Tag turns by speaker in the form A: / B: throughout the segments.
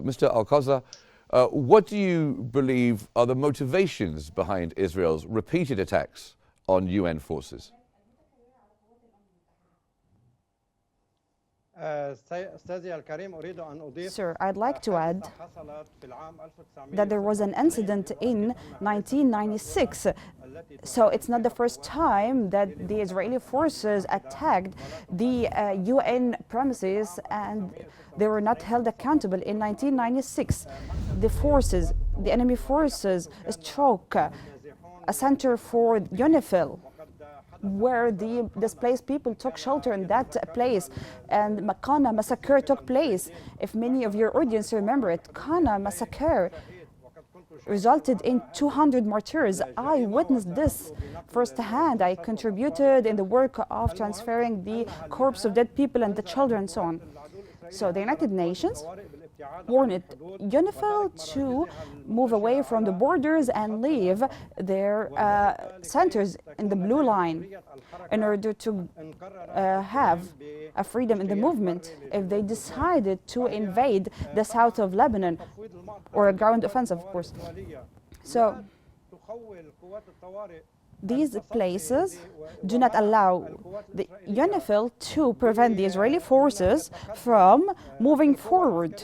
A: Mr. Al-Qaza, what do you believe are the motivations behind Israel's repeated attacks on UN forces?
B: Sir, I'd like to add that there was an incident in 1996. So it's not the first time that the Israeli forces attacked the UN premises and they were not held accountable. In 1996, the enemy forces struck a center for UNIFIL, where the displaced people took shelter in that place, and Qana massacre took place. If many of your audience remember it, Qana massacre resulted in 200 martyrs. I witnessed this firsthand. I contributed in the work of transferring the corpse of dead people and the children and so on. So the United Nations warned UNIFIL to move away from the borders and leave their centers in the blue line in order to have a freedom in the movement if they decided to invade the south of Lebanon, or a ground offensive, of course. So these places do not allow the UNIFIL to prevent the Israeli forces from moving forward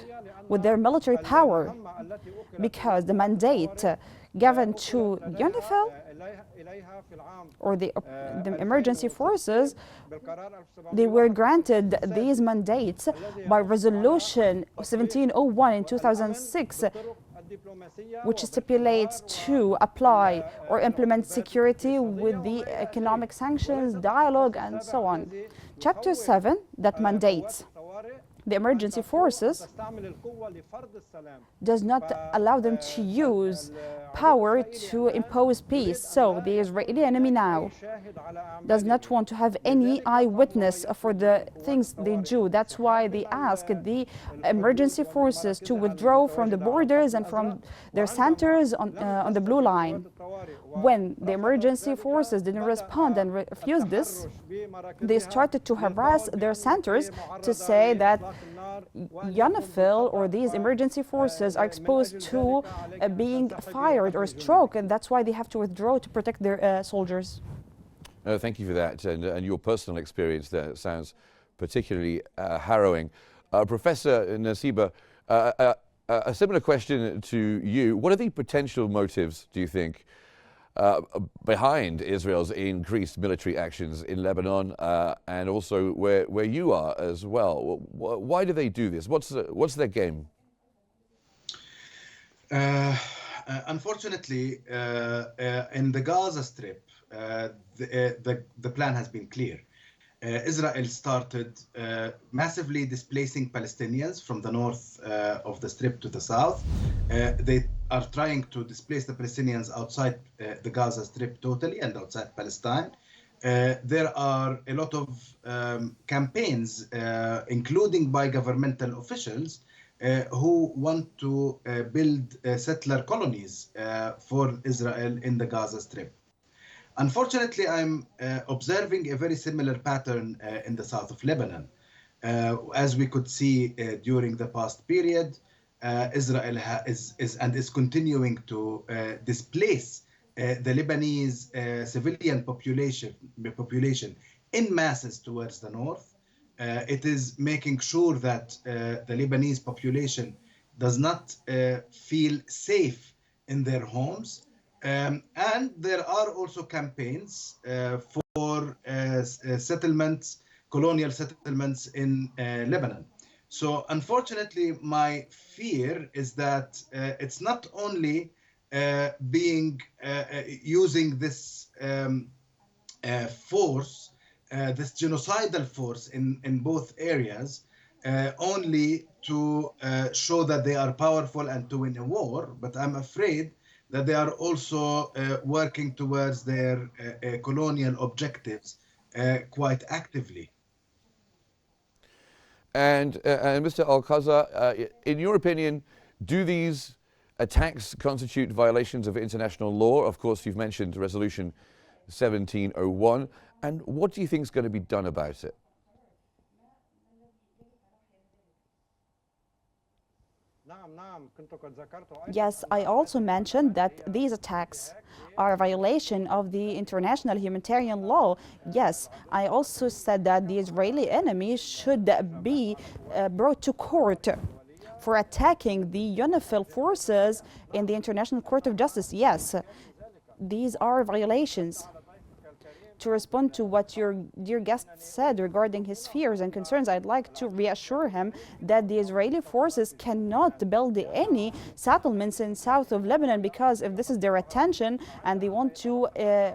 B: with their military power, because the mandate given to UNIFIL or the emergency forces, they were granted these mandates by Resolution 1701 in 2006, which stipulates to apply or implement security with the economic sanctions, dialogue, and so on. Chapter 7, that mandates the emergency forces, does not allow them to use power to impose peace. So the Israeli enemy now does not want to have any eyewitness for the things they do. That's why they ask the emergency forces to withdraw from the borders and from their centers on the blue line. When the emergency forces didn't respond and refused this, they started to harass their centers to say that UNIFIL or these emergency forces are exposed to being fired or struck, and that's why they have to withdraw to protect their soldiers.
A: Thank you for that, and your personal experience there sounds particularly harrowing. Professor Nasibeh, a similar question to you. What are the potential motives, do you think, behind Israel's increased military actions in Lebanon and also where you are as well? Why do they do this? What's their game?
C: Unfortunately, in the Gaza Strip, the plan has been clear. Israel started massively displacing Palestinians from the north of the Strip to the south. They are trying to displace the Palestinians outside the Gaza Strip totally and outside Palestine. There are a lot of campaigns, including by governmental officials, who want to build settler colonies for Israel in the Gaza Strip. Unfortunately, I'm observing a very similar pattern in the south of Lebanon. As we could see during the past period, Israel is continuing to displace the Lebanese civilian population in masses towards the north. It is making sure that the Lebanese population does not feel safe in their homes. And there are also campaigns for settlements, colonial settlements in Lebanon. So unfortunately, my fear is that it's not only using this force, this genocidal force in both areas, only to show that they are powerful and to win a war, but I'm afraid that they are also working towards their colonial objectives quite actively.
A: And Mr. Al-Qaza, in your opinion, do these attacks constitute violations of international law? Of course, you've mentioned Resolution 1701. And what do you think is going to be done about it?
B: Yes, I also mentioned that these attacks are a violation of the international humanitarian law. Yes, I also said that the Israeli enemy should be brought to court for attacking the UNIFIL forces in the International Court of Justice. Yes, these are violations. To respond to what your dear guest said regarding his fears and concerns, I'd like to reassure him that the Israeli forces cannot build any settlements in south of Lebanon, because if this is their intention and they want to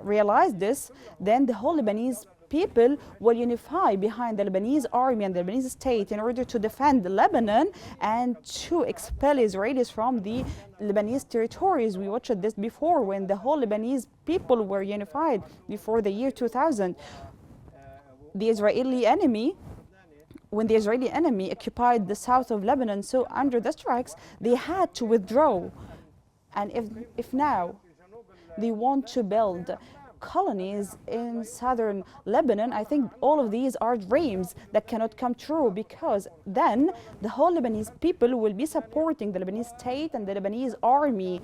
B: realize this, then the whole Lebanese people will unify behind the Lebanese army and the Lebanese state in order to defend Lebanon and to expel Israelis from the Lebanese territories. We watched this before when the whole Lebanese people were unified before the year 2000. The Israeli enemy, when the Israeli enemy occupied the south of Lebanon, so under the strikes, they had to withdraw. And if now they want to build colonies in southern Lebanon, I think all of these are dreams that cannot come true, because then the whole Lebanese people will be supporting the Lebanese state and the Lebanese army